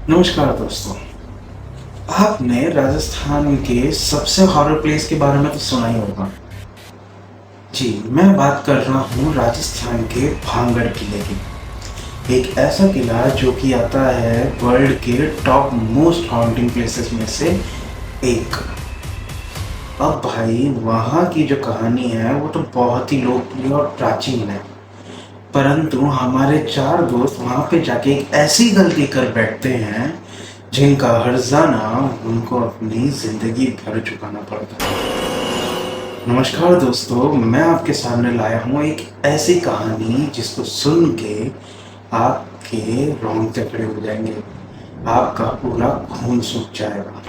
नमस्कार दोस्तों। आपने राजस्थान के सबसे हॉरर प्लेस के बारे में तो सुना ही होगा। जी, मैं बात कर रहा हूँ राजस्थान के भांगड़ किले की। एक ऐसा किला जो कि आता है वर्ल्ड के टॉप मोस्ट हॉन्टिंग प्लेसेस में से एक। अब भाई वहाँ की जो कहानी है वो तो बहुत ही लोकप्रिय और प्राचीन है, परंतु हमारे चार दोस्त वहाँ पे जाके एक ऐसी गलती कर बैठते हैं जिनका हर्जाना उनको अपनी जिंदगी भर चुकाना पड़ता है। नमस्कार दोस्तों, मैं आपके सामने लाया हूँ एक ऐसी कहानी जिसको सुन के आपके रोंगटे खड़े हो जाएंगे, आपका पूरा खून सूख जाएगा।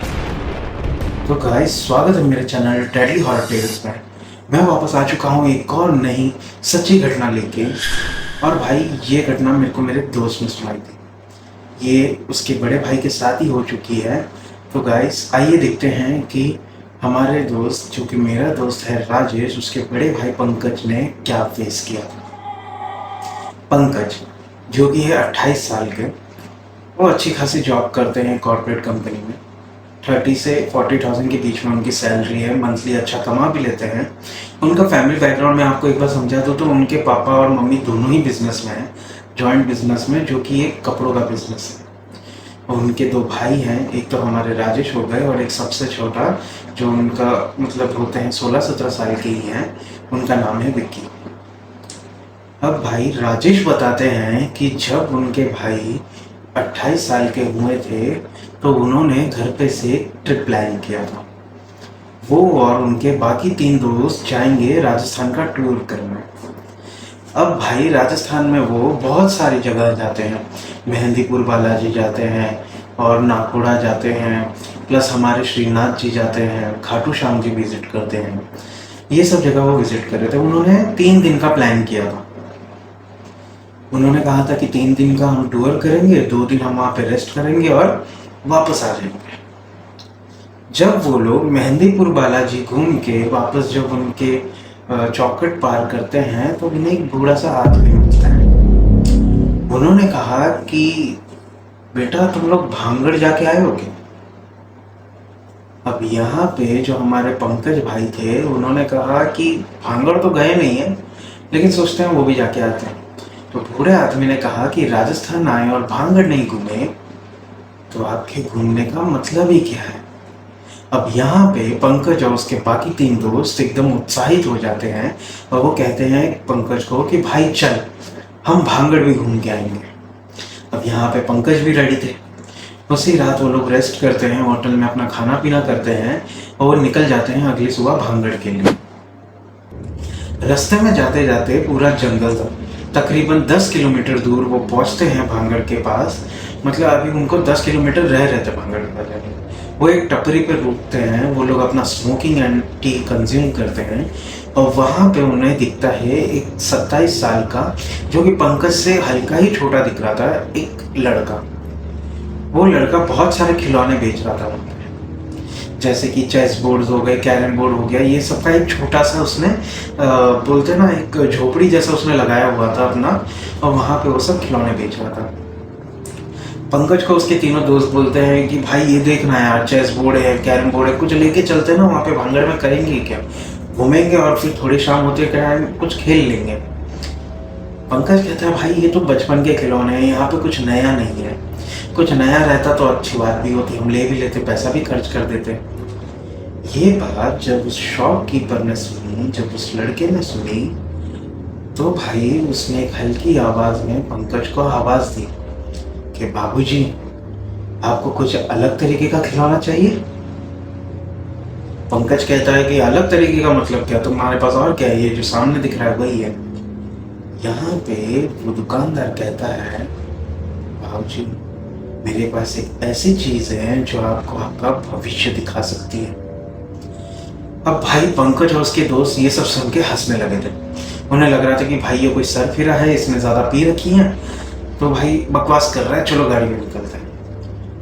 तो गाइस, स्वागत है मेरे चैनल डेडली हॉरर टेल्स में। मैं वापस आ चुका हूँ एक और नई सच्ची घटना लेके। और भाई ये घटना मेरे को मेरे दोस्त ने सुनाई थी, ये उसके बड़े भाई के साथ ही हो चुकी है। तो गाइस आइए देखते हैं कि हमारे दोस्त, जो कि मेरा दोस्त है राजेश, उसके बड़े भाई पंकज ने क्या फेस किया था। पंकज जो कि है 28 साल के, वो अच्छी खासी जॉब करते हैं कॉर्पोरेट कंपनी में। 30 से 40,000 के बीच में उनकी सैलरी है, मंथली अच्छा कमा भी लेते हैं। उनका फैमिली बैकग्राउंड में आपको एक बार समझा दूँ तो उनके पापा और मम्मी दोनों ही बिजनेस में हैं, जॉइंट बिजनेस में, जो कि एक कपड़ों का बिजनेस है। और उनके दो भाई हैं, एक तो हमारे राजेश हो गए और एक सबसे छोटा जो उनका मतलब होते हैं 16-17 साल के ही हैं, उनका नाम है विक्की। अब भाई राजेश बताते हैं कि जब उनके भाई 28 साल के हुए थे तो उन्होंने घर पे से एक ट्रिप प्लान किया था। वो और उनके बाकी 3 दोस्त जाएंगे राजस्थान का टूर करने। अब भाई राजस्थान में वो बहुत सारी जगह जाते हैं, मेहंदीपुर बालाजी जाते हैं और नागपुरा जाते हैं, प्लस हमारे श्रीनाथ जी जाते हैं, खाटू श्याम जी विजिट करते हैं। ये सब जगह वो विजिट कर रहे थे। उन्होंने 3 दिन का प्लान किया था। उन्होंने कहा था कि 3 दिन का हम टूर करेंगे, 2 दिन हम वहाँ पे रेस्ट करेंगे और वापस आ जाएंगे। जब वो लोग मेहंदीपुर बालाजी घूम के वापस जब उनके चौखट पार करते हैं तो उन्हें एक बूढ़ा सा आदमी मिलता है। उन्होंने कहा कि बेटा, तुम लोग भांगड़ जाके आए हो क्या? अब यहाँ पे जो हमारे पंकज भाई थे उन्होंने कहा कि भांगड़ तो गए नहीं है, लेकिन सोचते हैं वो भी जाके आते हैं। तो बूढ़े आदमी ने कहा कि राजस्थान आए और भांगड़ नहीं घूमे तो आपके घूमने का मतलब ही क्या है? अब यहाँ पे पंकज और उसके बाकी 3 दोस्त एकदम उत्साहित हो जाते हैं और वो कहते हैं पंकज को कि भाई चल, हम भांगड़ भी घूम के आएंगे। अब यहाँ पे पंकज भी रेडी थे। उसी रात वो लोग रेस्ट करते हैं, होटल में अपना खाना पीना करते हैं और वो निकल जाते हैं अगली सुबह भांगड़ के लिए। रास्ते में जाते जाते पूरा जंगल था। तकरीबन 10 किलोमीटर दूर वो पहुंचते हैं भांगड़ के पास। मतलब अभी उनको 10 किलोमीटर रह रहे थे भांगड़ के पास जाने। वो एक टपरी पर रुकते हैं, वो लोग अपना स्मोकिंग एंड टी कंज्यूम करते हैं और वहाँ पे उन्हें दिखता है एक 27 साल का, जो कि पंकज से हल्का ही छोटा दिख रहा था, एक लड़का। वो लड़का बहुत सारे खिलौने बेच रहा था वहाँ पे, जैसे कि चेस बोर्ड हो गए, कैरम बोर्ड हो गया, ये सब का एक छोटा सा उसने बोलते ना एक झोपड़ी जैसा उसने लगाया हुआ था अपना, और वहाँ पे वो सब खिलौने बेच रहा था। पंकज को उसके तीनों दोस्त बोलते हैं कि भाई ये देखना यार, चेस बोर्ड है, कैरम बोर्ड है, कुछ लेके चलते हैं ना वहाँ पे भांगड़ में, करेंगे क्या, घूमेंगे और फिर थोड़ी शाम होते टाइम कुछ खेल लेंगे। पंकज कहता है भाई ये तो बचपन के खिलौने हैं, यहाँ पे कुछ नया नहीं है। कुछ नया रहता तो अच्छी बात भी होती, हम ले भी लेते, पैसा भी खर्च कर देते। ये बात जब उस शॉपकीपर ने सुनी, जब उस लड़के ने सुनी, तो भाई उसने एक हल्की आवाज में पंकज को आवाज दी कि बाबूजी, आपको कुछ अलग तरीके का खिलौना चाहिए? पंकज कहता है कि अलग तरीके का मतलब क्या, तुम्हारे पास और क्या है? ये जो सामने दिख रहा है वही है। यहाँ पे वो दुकानदार कहता है, बाबूजी मेरे पास एक ऐसी चीज है जो आपको आपका भविष्य दिखा सकती है। अब भाई पंकज और उसके दोस्त ये सब सुन के हंसने लगे थे। उन्हें लग रहा था कि भाई ये कोई सर फिरा है, इसने ज्यादा पी रखी है, तो भाई बकवास कर रहा है, चलो गाड़ी में निकलते हैं।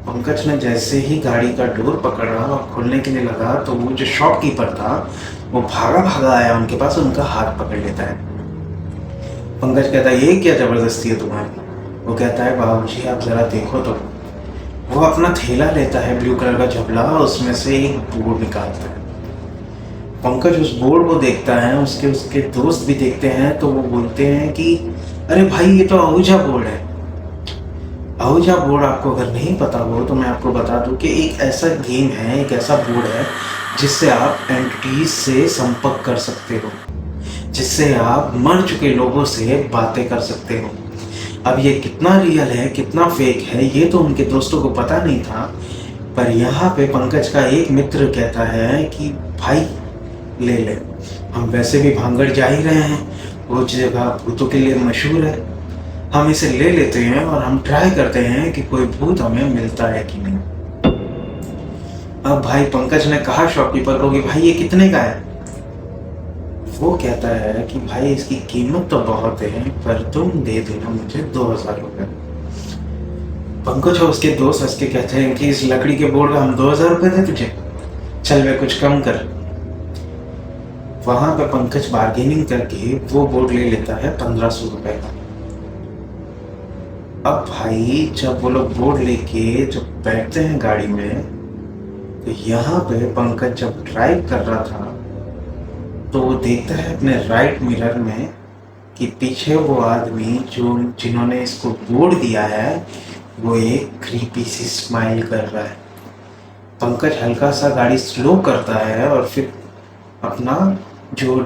पंकज ने जैसे ही गाड़ी का डोर पकड़ा और खोलने के लिए लगा तो वो जो शॉपकीपर था वो भागा भागा आया उनके पास, उनका हाथ पकड़ लेता है। पंकज कहता है ये क्या जबरदस्ती है तुम्हारी? वो कहता है बाबूजी आप जरा देखो तो। वो अपना थैला लेता है, ब्लू कलर का झबला, उसमें से एक बोर्ड निकालता है। पंकज उस बोर्ड को देखता है, उसके उसके दोस्त भी देखते हैं, तो वो बोलते हैं कि अरे भाई ये तो आहूजा बोर्ड है। आहूजा बोर्ड आपको अगर नहीं पता हो तो मैं आपको बता दूं कि एक ऐसा गेम है, एक ऐसा बोर्ड है जिससे आप एंटिटीज से संपर्क कर सकते हो, जिससे आप मर चुके लोगों से बातें कर सकते हो। अब ये कितना रियल है कितना फेक है ये तो उनके दोस्तों को पता नहीं था, पर यहाँ पे पंकज का एक मित्र कहता है कि भाई ले ले, हम वैसे भी भांगड़ जा ही रहे हैं, वो जगह भूतों के लिए मशहूर है, हम इसे ले लेते हैं और हम ट्राई करते हैं कि कोई भूत हमें मिलता है कि नहीं। अब भाई पंकज ने कहा शॉपकीपर को कि भाई ये कितने का है। वो कहता है कि भाई इसकी कीमत तो बहुत है, पर तुम दे देना मुझे 2000 रुपये। पंकज और उसके दोस्त हंस के कहते हैं कि इस लकड़ी के बोर्ड का हम 2000 रुपये दे तुझे, चल वे कुछ कम कर। वहां पे पंकज बार्गेनिंग करके वो बोर्ड ले लेता है 1500 रुपये का। अब भाई जब वो लोग बोर्ड लेके जब बैठते हैं गाड़ी में, तो यहाँ पे पंकज जब ड्राइव कर रहा था तो वो देखता है अपने राइट मिरर में कि पीछे वो आदमी जो जिन्होंने इसको बोर्ड दिया है वो एक क्रीपी सी स्माइल कर रहा है। पंकज हल्का सा गाड़ी स्लो करता है और फिर अपना जो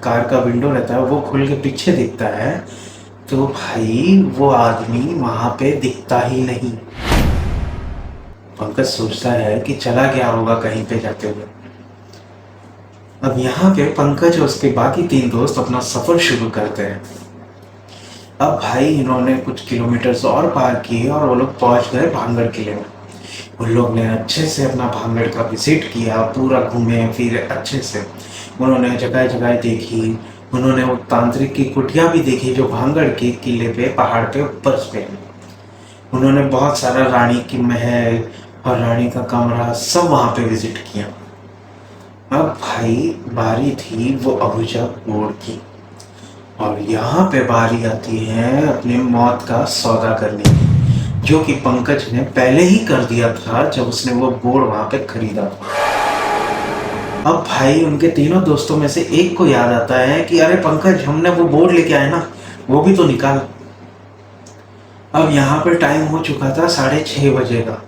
कार का विंडो रहता है वो खोल के पीछे देखता है, तो भाई वो आदमी वहां पे दिखता ही नहीं। पंकज सोचता है कि चला गया होगा कहीं पे जाते हुए। अब यहाँ पे पंकज और उसके बाकी 3 दोस्त अपना सफर शुरू करते हैं। अब भाई इन्होंने कुछ किलोमीटर्स और पार किए और वो लोग पहुंच गए भांगड़ किले में। उन लोग ने अच्छे से अपना भांगड़ का विजिट किया, पूरा घूमे फिर अच्छे से। उन्होंने जगह जगह देखी, उन्होंने वो तांत्रिक की कुटिया भी देखी जो भांगड़ के किले पे पहाड़ पे ऊपर पे। उन्होंने बहुत सारा रानी की महल और रानी का कमरा सब वहाँ पे विजिट किया। अब भाई बारी थी वो आहूजा बोर्ड की, और यहाँ पे बारी आती है अपने मौत का सौदा करने की, जो कि पंकज ने पहले ही कर दिया था जब उसने वो बोर्ड वहाँ पे खरीदा था। अब भाई उनके तीनों दोस्तों में से एक को याद आता है कि अरे पंकज हमने वो बोर्ड लेके आए ना, वो भी तो निकाल। अब यहाँ पे टाइम हो चुका था 6:30 बजे का।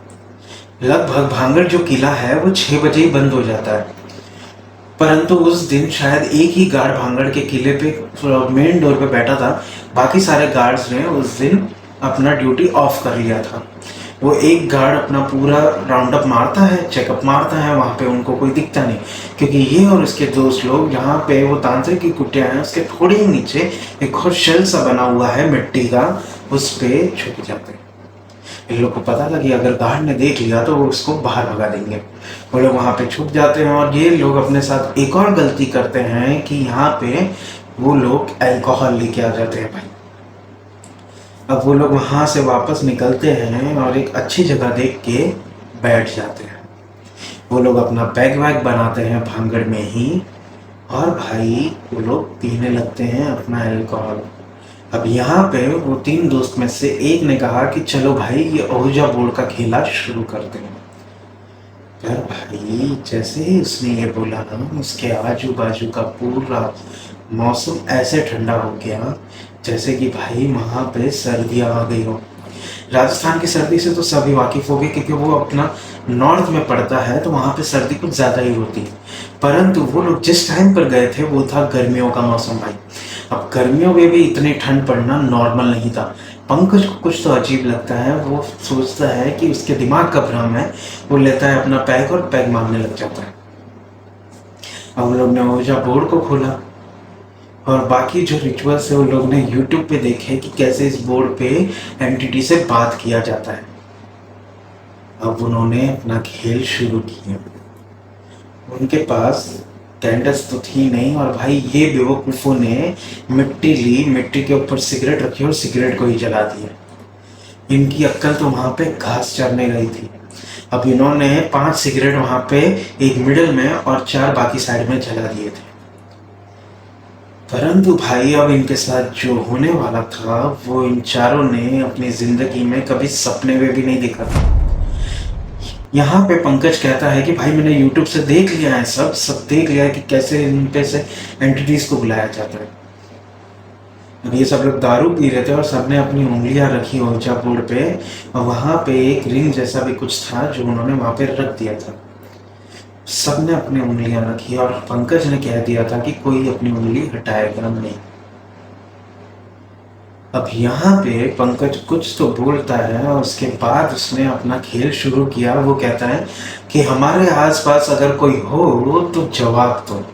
लगभग भांगड़ जो किला है वो 6 बजे ही बंद हो जाता है, परंतु उस दिन शायद एक ही गार्ड भांगड़ के किले पे मेन डोर पे बैठा था, बाकी सारे गार्ड्स ने उस दिन अपना ड्यूटी ऑफ कर लिया था। वो एक गार्ड अपना पूरा राउंड अप मारता है, चेकअप मारता है, वहाँ पे उनको कोई दिखता नहीं, क्योंकि ये और इसके दोस्त लोग जहाँ पे वो तांत्रिक की कुटिया है उसके थोड़े ही नीचे एक और शेल सा बना हुआ है मिट्टी का, उस पे छुप जाते हैं। इन लोग को पता था कि अगर गार्ड ने देख लिया तो वो उसको बाहर भगा देंगे। वो लोग वहाँ पे छुप जाते हैं और ये लोग अपने साथ एक और गलती करते हैं कि यहाँ पे वो लोग अल्कोहल लेके आ जाते हैं भाई। अब वो लोग वहाँ से वापस निकलते हैं और एक अच्छी जगह देख के बैठ जाते हैं। वो लोग अपना बैग वैग बनाते हैं भांगड़ में ही, और भाई वो लोग पीने लगते हैं अपना अल्कोहल। अब यहाँ पे वो 3 दोस्त में से एक ने कहा कि चलो भाई ये आहूजा बोर्ड का खेला शुरू करते हैं। पर भाई जैसे ही उसने ये बोला ना, उसके आजू बाजू का पूरा मौसम ऐसे ठंडा हो गया जैसे कि भाई वहाँ पे सर्दियाँ आ गई हो। राजस्थान की सर्दी से तो सभी वाकिफ हो गए, क्योंकि वो अपना नॉर्थ में पड़ता है तो वहाँ पे सर्दी कुछ ज़्यादा ही होती है। परंतु वो लोग जिस टाइम पर गए थे वो था गर्मियों का मौसम भाई। अब गर्मियों में भी इतनी ठंड पड़ना नॉर्मल नहीं था। पंकज को कुछ तो अजीब लगता है, वो सोचता है कि उसके दिमाग का भ्रम है, वो लेता है अपना पैक और पैक मारने लग जाता है। अब हम लोग ने आहूजा बोर्ड को खोला और बाकी जो रिचुअल्स है वो लोग ने यूट्यूब पे देखे कि कैसे इस बोर्ड पे एंटिटी से बात किया जाता है। अब उन्होंने अपना खेल शुरू किया। उनके पास कैंडल्स तो थी नहीं, और भाई ये बेवकूफ़ों ने मिट्टी ली, मिट्टी के ऊपर सिगरेट रखी और सिगरेट को ही जला दिया। इनकी अक्ल तो वहाँ पे घास चरने गई थी। अब इन्होंने 5 सिगरेट वहाँ पे एक मिडल में और 4 बाकी साइड में जला दिए थे। परंतु भाई अब इनके साथ जो होने वाला था वो इन चारों ने अपनी जिंदगी में कभी सपने में भी नहीं देखा था। यहाँ पे पंकज कहता है कि भाई मैंने यूट्यूब से देख लिया है, सब सब देख लिया है कि कैसे इन पे से एंटिटीज को बुलाया जाता है। अब ये सब लोग दारू पी रहे थे और सबने अपनी उंगलियां रखी ओजा बोर्ड पे, और वहां पे एक रिंग जैसा भी कुछ था जो उन्होंने वहां पे रख दिया था। सबने अपनी उंगलियां रखी और पंकज ने कह दिया था कि कोई अपनी उंगली हटाएगा नहीं। अब यहाँ पे पंकज कुछ तो बोलता है और उसके बाद उसने अपना खेल शुरू किया। वो कहता है कि हमारे आसपास अगर कोई हो तो जवाब दो।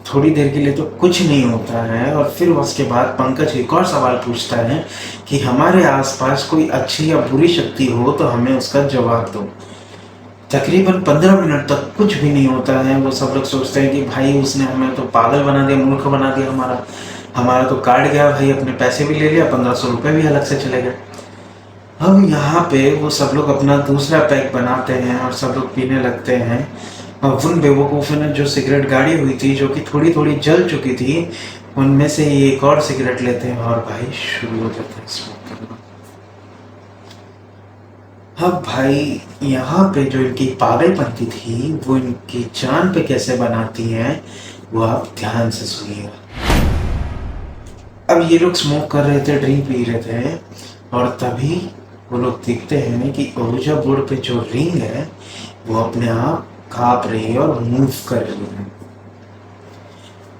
थोड़ी देर के लिए तो कुछ नहीं होता है और फिर उसके बाद पंकज एक और सवाल पूछता है कि हमारे आसपास कोई अच्छी या बुरी शक्ति हो तो हमें उसका जवाब दो। तकरीबन 15 मिनट तक कुछ भी नहीं होता है। वो सब लोग सोचते हैं कि भाई उसने हमें तो पागल बना दिया, मूर्ख बना दिया, हमारा हमारा तो काट गया भाई, अपने पैसे भी ले लिया, 1500 रुपये भी अलग से चले गए। अब यहाँ पे वो सब लोग अपना दूसरा पैक बनाते हैं और सब लोग पीने लगते हैं। और उन बेवकूफ़ों ने जो सिगरेट गाड़ी हुई थी जो कि थोड़ी थोड़ी जल चुकी थी, उनमें से ये एक और सिगरेट लेते हैं और भाई शुरू हो जाता है स्मोक करना। अब भाई यहाँ पे जो इनकी पागलपंती थी वो इनकी जान पे कैसे बनाती है वो आप ध्यान से सुनिएगा। अब ये लोग स्मोक कर रहे थे, ड्रिंक पी रहे थे, और तभी वो लोग देखते हैं कि ओजा बोर्ड पे जो रिंग है वो अपने आप कांप रही है और मूव कर रही है।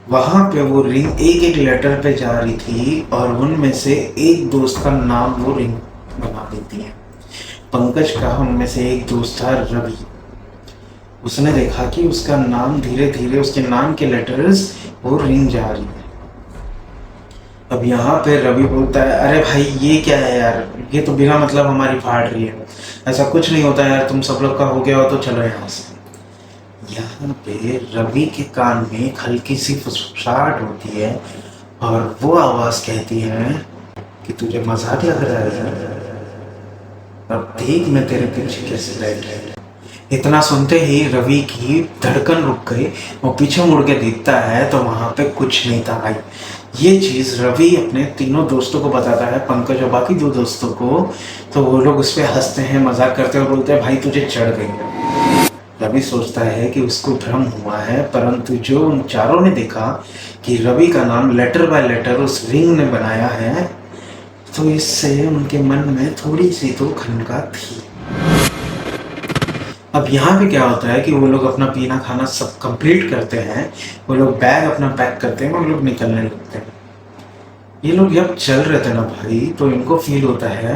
वहां पे वो रिंग एक एक लेटर पे जा रही थी और उनमें से एक दोस्त का नाम वो रिंग बना देती है। पंकज का उनमें से एक दोस्त था रवि। उसने देखा कि उसका नाम धीरे धीरे, उसके नाम के लेटर्स वो रिंग जा रही है। अब यहाँ पे रवि बोलता है अरे भाई ये क्या है यार, ये तो बिना मतलब हमारी फाड़ रही है, ऐसा कुछ नहीं होता यार, तुम सब लोग का हो गया हो तो चलो यहाँ से। यहाँ पे रवि के कान में एक हल्की सी फुसफुसाहट होती है और वो आवाज कहती है कि तुझे मजाक लग रहा है, अब देख मैं तेरे पीछे कैसे बैठ है। इतना सुनते ही रवि की धड़कन रुक गई। वो पीछे मुड़ के देखता है तो वहां पे कुछ नहीं था भाई। ये चीज रवि अपने तीनों दोस्तों को बताता है, पंकज और बाकी 2 दोस्तों को। तो वो लोग उस पर हंसते हैं, मजाक करते हैं और बोलते हैं भाई तुझे चढ़ गई है। रवि सोचता है कि उसको भ्रम हुआ है, परंतु जो उन चारों ने देखा कि रवि का नाम लेटर बाय लेटर उस रिंग ने बनाया है, तो इससे उनके मन में थोड़ी सी तो खनका थी। अब यहाँ पे क्या होता है कि वो लोग अपना पीना खाना सब कंप्लीट करते हैं, वो लोग बैग अपना पैक करते हैं, वो लोग निकलने लगते हैं। ये लोग जब चल रहे थे ना भाई, तो इनको फील होता है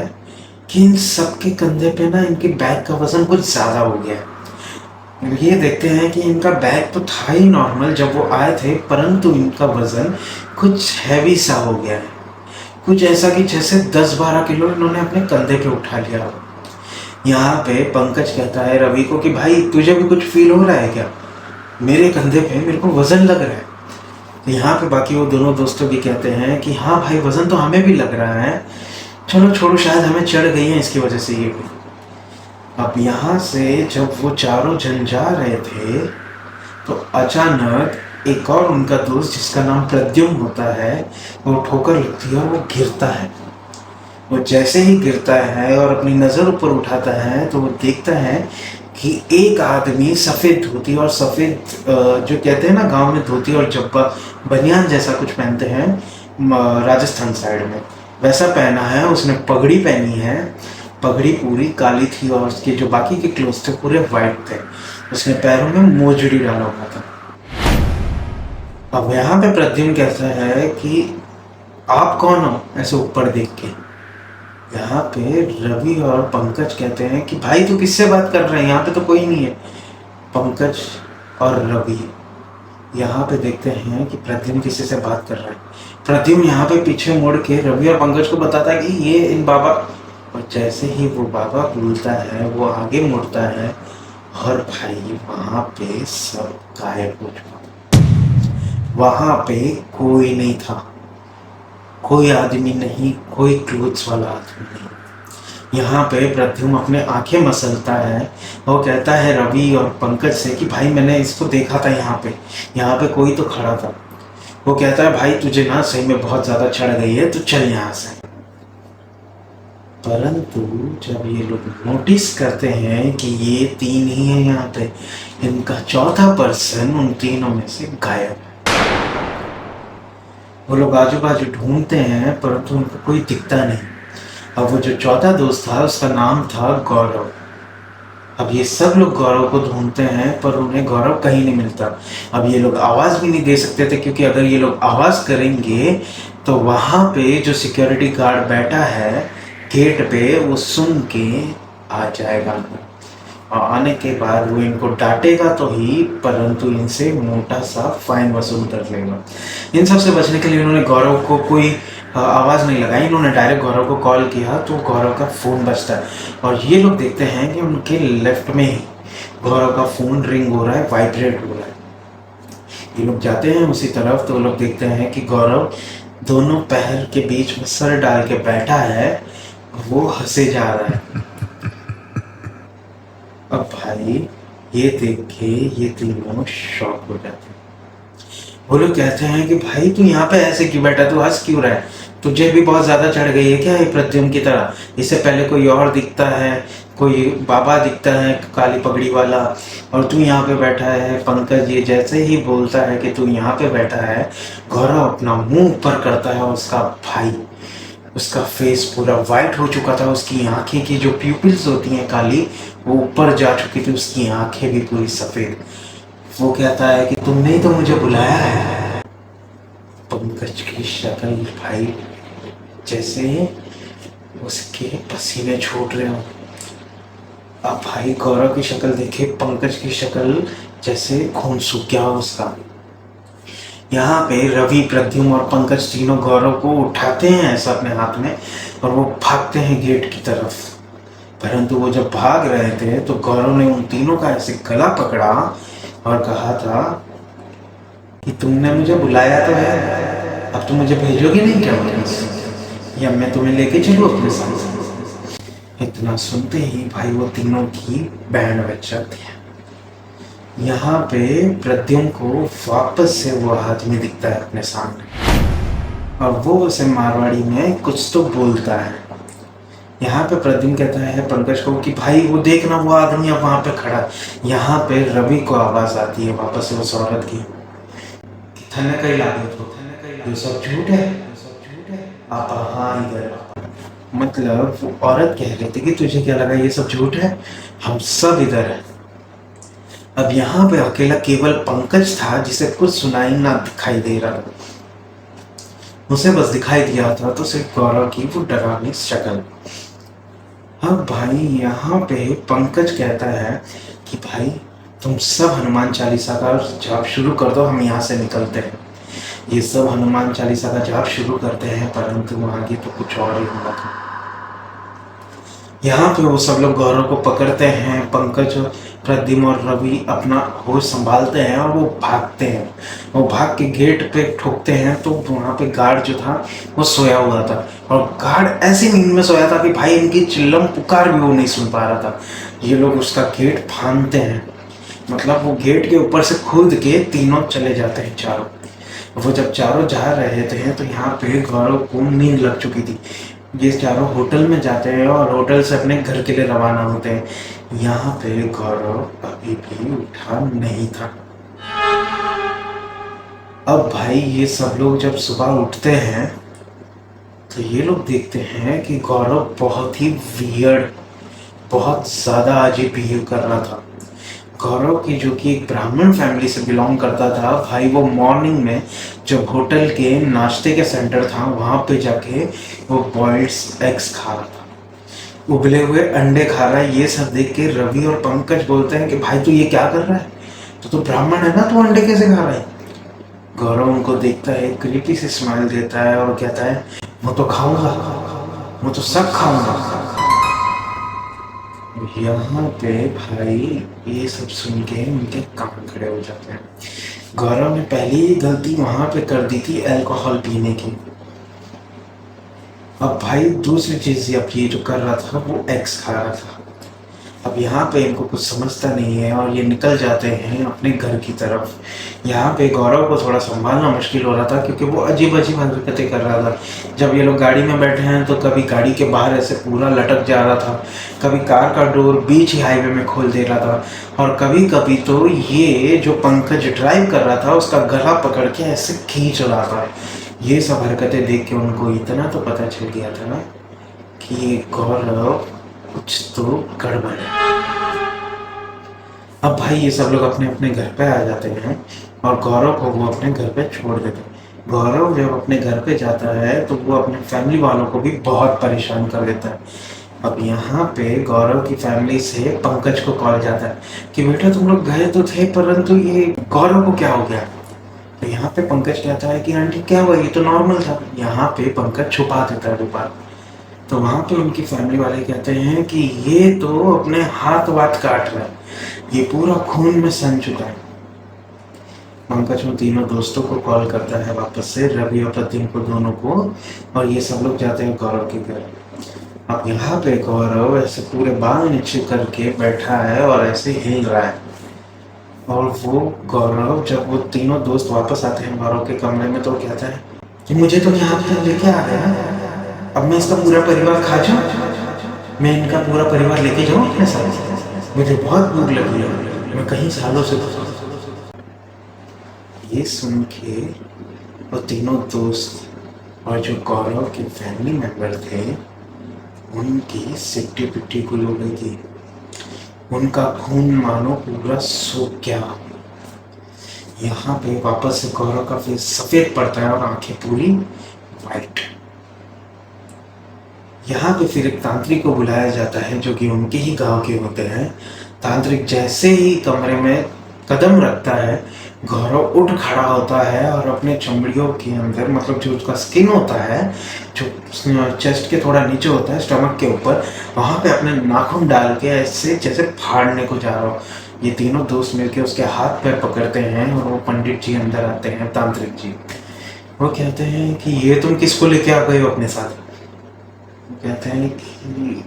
कि इन सबके कंधे पे ना इनके बैग का वजन कुछ ज़्यादा हो गया है। ये देखते हैं कि इनका बैग तो था ही नॉर्मल जब वो आए थे, परंतु इनका वजन कुछ हैवी सा हो गया है। कुछ ऐसा कि जैसे 10-12 किलो इन्होंने अपने कंधे पे उठा लिया हो। यहाँ पे पंकज कहता है रवि को कि भाई तुझे भी कुछ फील हो रहा है क्या, मेरे कंधे पे मेरे को वजन लग रहा है। तो यहाँ पे बाकी वो दोनों दोस्तों भी कहते हैं कि हाँ भाई वजन तो हमें भी लग रहा है, चलो छोड़ो, शायद हमें चढ़ गई है इसकी वजह से ये भी। अब यहाँ से जब वो चारों जन जा रहे थे तो अचानक एक और उनका दोस्त जिसका नाम प्रद्युम्न होता है वो ठोकर लगती है और वो गिरता है। वो जैसे ही गिरता है और अपनी नज़र ऊपर उठाता है तो वो देखता है कि एक आदमी सफ़ेद धोती और सफ़ेद जो कहते हैं ना गांव में धोती और जब्बा बनियान जैसा कुछ पहनते हैं राजस्थान साइड में, वैसा पहना है। उसने पगड़ी पहनी है, पगड़ी पूरी काली थी और उसके जो बाकी के क्लोथ्स थे पूरे वाइट थे। उसने पैरों में मोजड़ी डाला हुआ था। अब यहाँ पे प्रद्युम्न कहता है कि आप कौन हो, ऐसे ऊपर देख के। यहाँ पे रवि और पंकज कहते हैं कि भाई तू किससे बात कर रहे हैं, यहाँ पे तो कोई नहीं है। पंकज और रवि यहाँ पे देखते हैं कि प्रद्युम्न किसी से बात कर रहा है। प्रद्युम्न यहाँ पे पीछे मुड़ के रवि और पंकज को बताता है कि ये इन बाबा, और जैसे ही वो बाबा बोलता है वो आगे मुड़ता है और भाई वहाँ पे सब गायब हो चुका। वहाँ पे कोई नहीं था, कोई आदमी नहीं, कोई क्लोथ्स वाला आदमी नहीं। यहाँ पे प्रद्युम्न अपने आंखें मसलता है और कहता है रवि और पंकज से कि भाई मैंने इसको देखा था, यहाँ पे कोई तो खड़ा था। वो कहता है भाई तुझे ना सही में बहुत ज्यादा चढ़ गई है, तो चल यहाँ से। परंतु जब ये लोग नोटिस करते हैं कि ये तीन ही है यहाँ पे, इनका चौथा पर्सन उन तीनों में से गायब है। वो लोग आजू बाजू ढूंढते हैं परंतु उनको कोई दिखता नहीं। अब वो जो चौथा दोस्त था उसका नाम था गौरव। अब ये सब लोग गौरव को ढूंढते हैं पर उन्हें गौरव कहीं नहीं मिलता। अब ये लोग आवाज़ भी नहीं दे सकते थे, क्योंकि अगर ये लोग आवाज़ करेंगे तो वहाँ पे जो सिक्योरिटी गार्ड बैठा है गेट पे, वो सुन के आ जाएगा और आने के बाद वो इनको डांटेगा तो ही, परंतु इनसे मोटा सा फाइन वसूल कर लेगा। इन सब से बचने के लिए उन्होंने गौरव को कोई आवाज़ नहीं लगाई, इन्होंने डायरेक्ट गौरव को कॉल किया तो गौरव का फ़ोन बजता है और ये लोग देखते हैं कि उनके लेफ्ट में ही गौरव का फ़ोन रिंग हो रहा है, वाइब्रेट हो रहा है। ये लोग जाते हैं उसी तरफ तो लोग देखते हैं कि गौरव दोनों पैर के बीच में सर डाल के बैठा है, वो हंसे जा रहा है। अब भाई ये देख के ये तीनों शॉक हो जाते हैं। वो लोग कहते हैं कि भाई तू यहाँ पे ऐसे क्यों बैठा, तू हंस क्यों रहा है, तुझे भी बहुत ज्यादा चढ़ गई है क्या ये प्रद्युम्न की तरह? इससे पहले कोई और दिखता है, कोई बाबा दिखता है काली पगड़ी वाला, और तू यहाँ पे बैठा है। पंकज ये जैसे ही बोलता है कि तू यहाँ पे बैठा है, गौरव अपना मुंह ऊपर करता है। उसका भाई, उसका फेस पूरा वाइट हो चुका था, उसकी आंखें की जो प्यूपिल्स होती हैं काली, वो ऊपर जा चुकी थी, उसकी आंखें भी पूरी सफेद। वो कहता है कि तुमने ही तो मुझे बुलाया है। पंकज की शक्ल भाई जैसे उसके पसीने छूट रहे हो। अब भाई गौरव की शक्ल देखे, पंकज की शक्ल जैसे खून सूख गया हो उसका। यहाँ पे रवि, प्रद्युम्न और पंकज तीनों गौरव को उठाते हैं ऐसा अपने हाथ में और वो भागते हैं गेट की तरफ। परंतु वो जब भाग रहे थे तो गौरव ने उन तीनों का ऐसे गला पकड़ा और कहा था कि तुमने मुझे बुलाया तो है, अब तुम मुझे भेजोगे नहीं क्या वापस, या मैं तुम्हें लेके चलूँ अपने साथ? इतना सुनते ही भाई वो तीनों की बैंड बज जाती है। यहाँ पे प्रद्युम्न को वापस से वो आदमी दिखता है अपने सामने और वो उसे मारवाड़ी में कुछ तो बोलता है। यहाँ पे प्रद्युम्न कहता है पंकज को कि भाई वो देखना, वो आदमी अब वहाँ पे खड़ा। यहाँ पे रवि को आवाज आती है वापस से उस औरत की, थने कहीं लागे तो ये सब झूठ है, आप हाँ इधर। मतलब वो औरत कह रही थी कि तुझे क्या लगा ये सब झूठ है, हम सब इधर है। अब यहाँ पे अकेला केवल पंकज था जिसे कुछ सुनाई ना दिखाई दे रहा था। उसे बस दिखाई दिया था तो सिर्फ गौरव की वो डरावनी शक्ल। अब भाई यहाँ पे पंकज कहता है कि भाई तुम सब हनुमान चालीसा का जाप शुरू कर दो, हम यहाँ से निकलते हैं। ये सब हनुमान चालीसा का जाप शुरू करते हैं परंतु आगे तो कुछ और ही हुआ था। यहाँ पे वो सब लोग गौरव को पकड़ते हैं। पंकज, प्रद्युम्न और रवि अपना होश संभालते हैं और वो भागते हैं। वो भाग के गेट पे ठोकते हैं तो वहाँ पे गार्ड जो था वो सोया हुआ था और गार्ड ऐसी नींद में सोया था कि भाई इनकी चिल्लम पुकार भी वो नहीं सुन पा रहा था। ये लोग उसका गेट फांदते हैं, मतलब वो गेट के ऊपर से कूद के तीनों चले जाते हैं चारों। वो जब चारों जा रहे थे तो यहाँ पे गौरव को नींद लग चुकी थी। ये चारों होटल में जाते हैं और होटल से अपने घर के लिए रवाना होते हैं। यहाँ पे गौरव अभी भी उठा नहीं था। अब भाई ये सब लोग जब सुबह उठते हैं तो ये लोग देखते हैं कि गौरव बहुत ही वियर्ड, बहुत ज़्यादा अजीब बिहेव कर रहा था। गौरव की जो कि एक ब्राह्मण फैमिली से बिलोंग करता था, भाई वो मॉर्निंग में जब होटल के नाश्ते के सेंटर था वहाँ पे जाके वो बॉइल्ड एग्स खा रहा था, उबले हुए अंडे खा रहा है। ये सब देख के रवि और पंकज बोलते हैं कि भाई तू ये क्या कर रहा है, तो ब्राह्मण है ना, तू अंडे कैसे खा रहा है? गौरव उनको देखता है, क्रीपी से स्माइल देता है और कहता है मैं तो खाऊंगा, मैं तो सब खाऊंगा। यहाँ पे भाई ये सब सुन के उनके कान खड़े हो जाते हैं। गौरव ने पहली ही गलती वहां पे कर दी थी अल्कोहल पीने की। अब भाई दूसरी चीज अब ये जो कर रहा था वो एग्स खा रहा था। अब यहाँ पे इनको कुछ समझता नहीं है और ये निकल जाते हैं अपने घर की तरफ। यहाँ पे गौरव को थोड़ा संभालना मुश्किल हो रहा था क्योंकि वो अजीब अजीब हरकतें कर रहा था। जब ये लोग गाड़ी में बैठे हैं तो कभी गाड़ी के बाहर ऐसे पूरा लटक जा रहा था, कभी कार का डोर बीच ही हाईवे में खोल दे रहा था, और कभी कभी तो ये जो पंकज ड्राइव कर रहा था उसका गला पकड़ के ऐसे खींच रहा था। ये सब हरकतें देख के उनको इतना तो पता चल गया था ना कि ये गौरव कुछ तो गड़बड़ है। अब भाई ये सब लोग अपने अपने घर पे आ जाते हैं और गौरव को वो अपने घर पे छोड़ देते हैं। गौरव जब अपने घर पे जाता है तो वो अपने फैमिली वालों को भी बहुत परेशान कर देता है। अब यहाँ पे गौरव की फैमिली से पंकज को कॉल जाता है कि बेटा तुम लोग गए तो थे परंतु ये गौरव को क्या हो गया। तो यहाँ पे पंकज कहता है कि आंटी क्या हुआ, ये तो नॉर्मल था। यहाँ पे पंकज छुपा देता है दोबारा। तो वहाँ पे उनकी फैमिली वाले कहते हैं कि ये तो अपने हाथ वाथ काट रहा है, ये पूरा खून में सन चुका है। पंकज उन तीनों दोस्तों को कॉल करता है वापस से, रवि और प्रतिम को दोनों को, और ये सब लोग जाते हैं गौरव के घर। अब यहाँ पे गौरव ऐसे पूरे बाल नीचे करके बैठा है और ऐसे हिल रहा है। और वो गौरव जब वो तीनों दोस्त वापस आते हैं गौरव के कमरे में तो कहता है कि मुझे तो यहाँ पे लेके आ गया, अब मैं इसका पूरा परिवार खा जाऊँ, मैं इनका पूरा परिवार लेके जाऊँ अपने साथ, मुझे बहुत भूख लगी है, मैं कहीं सालों से। ये सुन के वो तीनों दोस्त और जो गौरव के फैमिली मेंबर थे उनकी सिट्टी पिट्टी गुल हो गई थी। उनका खून मानो पूरा सूख गया। यहाँ पे वापस से गौरव का फेस सफेद पड़ता है और आंखें पूरी वाइट। यहाँ पे फिर एक तांत्रिक को बुलाया जाता है जो कि उनके ही गांव के होते हैं। तांत्रिक जैसे ही कमरे में कदम रखता है गौरव उठ खड़ा होता है और अपने चमड़ियों के अंदर, मतलब जो उसका स्किन होता है जो चेस्ट के थोड़ा नीचे होता है स्टमक के ऊपर, वहाँ पे अपने नाखून डाल के ऐसे जैसे फाड़ने को जा रहा हो। ये तीनों दोस्त मिलके उसके हाथ पैर पकड़ते हैं और वो पंडित जी अंदर आते हैं, तांत्रिक जी। वो कहते हैं कि ये तुम किसको लेके आ गए हो अपने साथ। कहते हैं कि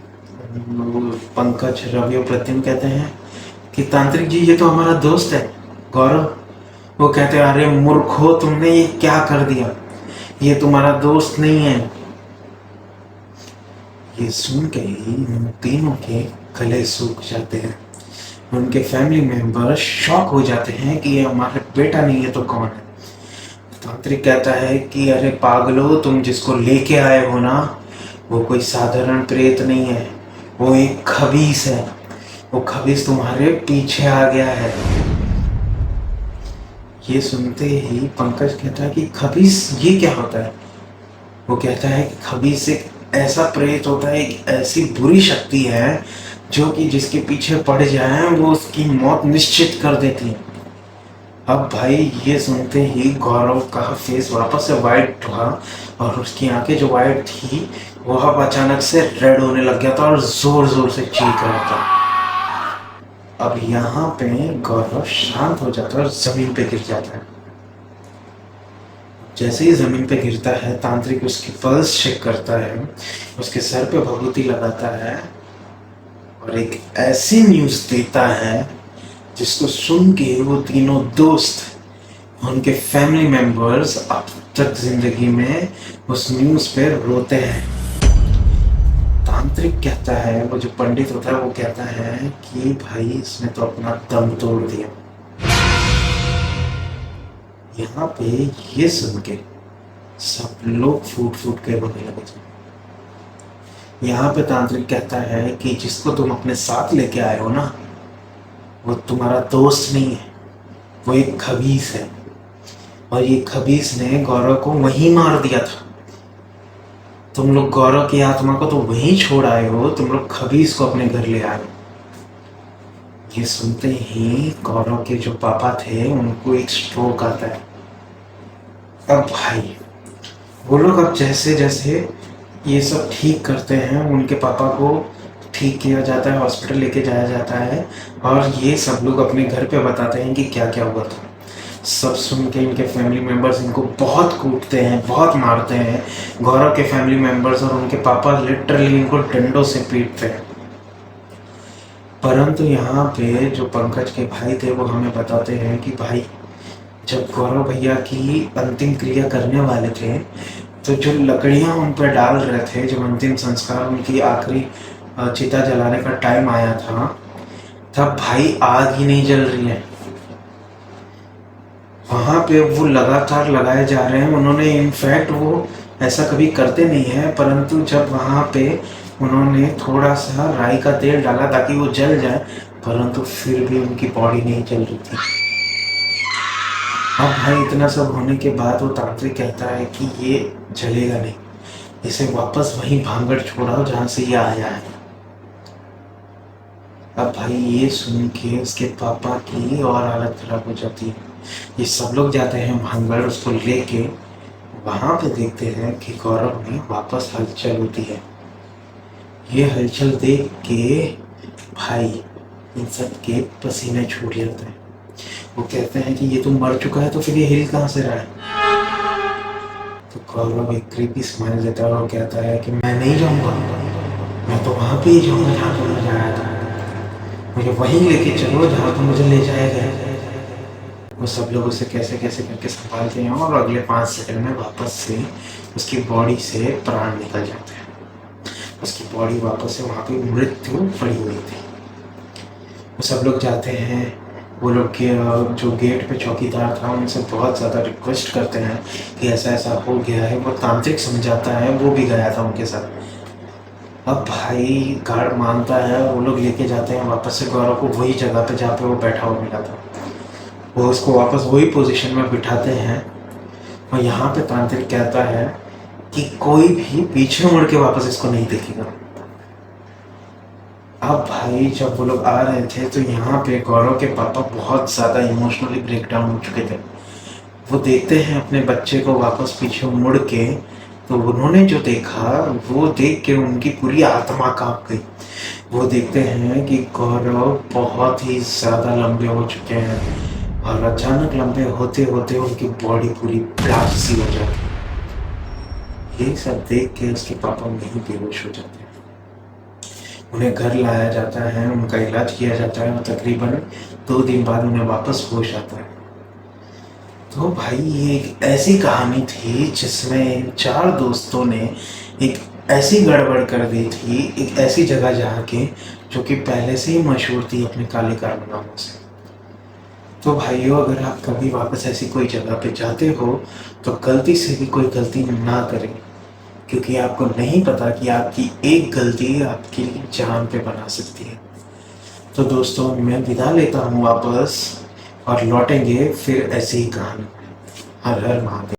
पंकज, रवि और प्रतिम कहते हैं कि तांत्रिक जी ये तो हमारा दोस्त है गौरव। वो कहते हैं अरे मूर्खो, तुमने ये क्या कर दिया, ये तुम्हारा दोस्त नहीं है। ये सुन के ही उन तीनों के गले सूख जाते हैं। उनके फैमिली मेंबर शॉक हो जाते हैं कि ये हमारा बेटा नहीं है तो कौन है। तांत्रिक कहता है कि अरे पागलो, तुम जिसको लेके आए हो ना वो कोई साधारण प्रेत नहीं है, वो एक खबीस है। वो खबीस तुम्हारे पीछे आ गया है। ये सुनते ही पंकज कहता है कि खबीस ये क्या होता है। वो कहता है कि खबीस एक ऐसा प्रेत होता है, एक ऐसी बुरी शक्ति है जो कि जिसके पीछे पड़ जाए वो उसकी मौत निश्चित कर देती है। अब भाई ये सुनते ही गौरव का फेस वापस से वाइट हुआ और उसकी आंखें जो वाइट थी वो अब अचानक से रेड होने लग गया था और जोर जोर से चीख रहा था। अब यहाँ पे गौरव शांत हो जाता है और जमीन पे गिर जाता है। जैसे ही जमीन पे गिरता है तांत्रिक उसकी पल्स चेक करता है, उसके सर पे भभूति लगाता है और एक ऐसी न्यूज़ देता है जिसको सुन के वो तीनों दोस्त, उनके फैमिली मेंबर्स अब तक जिंदगी में उस न्यूज़ पे रोते हैं। तांत्रिक कहता है, वो जो पंडित होता है वो कहता है कि भाई इसने तो अपना दम तोड़ दिया। यहाँ पे ये सुन के सब लोग फूट फूट के रोने लगे थे। यहाँ पे तांत्रिक कहता है कि जिसको तुम अपने साथ लेके आए हो ना वो तुम्हारा दोस्त नहीं है, वो एक खबीस है और ये खबीस ने गौरव को वहीं मार दिया था। तुम लोग गौरव की आत्मा को तो वहीं छोड़ आए हो, तुम लोग खबीस को अपने घर ले आए हो। ये सुनते ही गौरव के जो पापा थे उनको एक स्ट्रोक आता है। अब भाई वो लोग अब जैसे जैसे ये सब ठीक करते हैं उनके पापा को ठीक किया जाता है, हॉस्पिटल लेके जाया जाता है और ये सब लोग अपने घर पे बताते हैं कि क्या क्या हुआ था। सब सुन के इनके फैमिली मेंबर्स इनको बहुत कूटते हैं, बहुत मारते हैं। गौरव के फैमिली मेंबर्स और उनके पापा लिटरली इनको डंडों से पीटते हैं। परंतु यहाँ पे जो पंकज के भाई थे वो हमें बताते हैं कि भाई जब गौरव भैया की अंतिम क्रिया करने वाले थे तो जो लकड़ियाँ उन पर डाल रहे थे, जब अंतिम संस्कार उनकी आखिरी चिता जलाने का टाइम आया था, तब भाई आग ही नहीं जल रही है। वहाँ पे वो लगातार लगाए जा रहे हैं। उन्होंने इनफैक्ट वो ऐसा कभी करते नहीं है, परंतु जब वहाँ पे उन्होंने थोड़ा सा राई का तेल डाला ताकि वो जल जाए, परंतु फिर भी उनकी बॉडी नहीं जल रही थी। अब भाई इतना सब होने के बाद वो तांत्रिक कहता है कि ये जलेगा नहीं, इसे वापस वहीं भांगड़ छोड़ाओ जहाँ से ये आया है। अब भाई ये सुन के उसके पापा की और हालत खराब हो जाती है। ये सब लोग जाते हैं भांगड़ उसको लेके। वहाँ पे देखते हैं कि गौरव में वापस हलचल होती है। ये हलचल देख के भाई इन सब के पसीने छूट जाते हैं। वो कहते हैं कि ये तो मर चुका है, तो फिर ये हिल कहाँ से रहा है? तो गौरव एक क्रीपी स्माइल देता है और कहता है कि मैं नहीं जाऊँगा, मैं तो वहाँ पे ही जाऊँगा जहाँ पर मुझे आया था। मुझे वहीं लेके चलो जहाँ पर मुझे ले जाएगा। वो सब लोग उसे कैसे कैसे करके संभालते हैं और अगले 5 सेकंड में वापस से उसकी बॉडी से प्राण निकल जाते हैं। उसकी बॉडी वापस से वहाँ पे मृत्यु पड़ी हुई थी। वो सब लोग जाते हैं। वो लोग के जो गेट पे चौकीदार था उनसे बहुत ज़्यादा रिक्वेस्ट करते हैं कि ऐसा ऐसा हो गया है। वो तांत्रिक समझाता है, वो भी गया था उनके साथ। अब भाई गार्ड मानता है, वो लोग लेके जाते हैं वापस से गौरव को वही जगह पे जहाँ पे वो बैठा हुआ मिला था। वो उसको वापस वही पोजीशन में बिठाते हैं और यहाँ पे तांत्रिक कहता है कि कोई भी पीछे मुड़ के वापस इसको नहीं देखेगा। अब भाई जब वो लोग आ रहे थे तो यहाँ पे गौरव के पापा बहुत ज़्यादा इमोशनली ब्रेक डाउन हो चुके थे। वो देखते हैं अपने बच्चे को वापस पीछे मुड़ के, तो उन्होंने जो देखा वो देख के उनकी पूरी आत्मा कांप गई। वो देखते हैं कि गौरव बहुत ही ज़्यादा लंबे हो चुके हैं और अचानक लंबे होते होते उनकी बॉडी पूरी ब्लास्ट सी हो जाती है। ये सब देख के उसके पापा वहीं बेहोश हो जाते हैं। उन्हें घर लाया जाता है, उनका इलाज किया जाता है और तकरीबन 2 दिन बाद उन्हें वापस होश आता है। तो भाई ये एक ऐसी कहानी थी जिसमें 4 दोस्तों ने एक ऐसी गड़बड़ कर दी थी, एक ऐसी जगह जाके जो कि पहले से ही मशहूर थी अपने काले कारनामों से। तो भाइयों, अगर आप कभी वापस ऐसी कोई जगह पे जाते हो तो गलती से भी कोई गलती ना करें, क्योंकि आपको नहीं पता कि आपकी एक गलती आपकी जान पे बना सकती है। तो दोस्तों, मैं विदा लेता हूँ वापस और लौटेंगे फिर ऐसी ही कहानी। हर हर महादेव।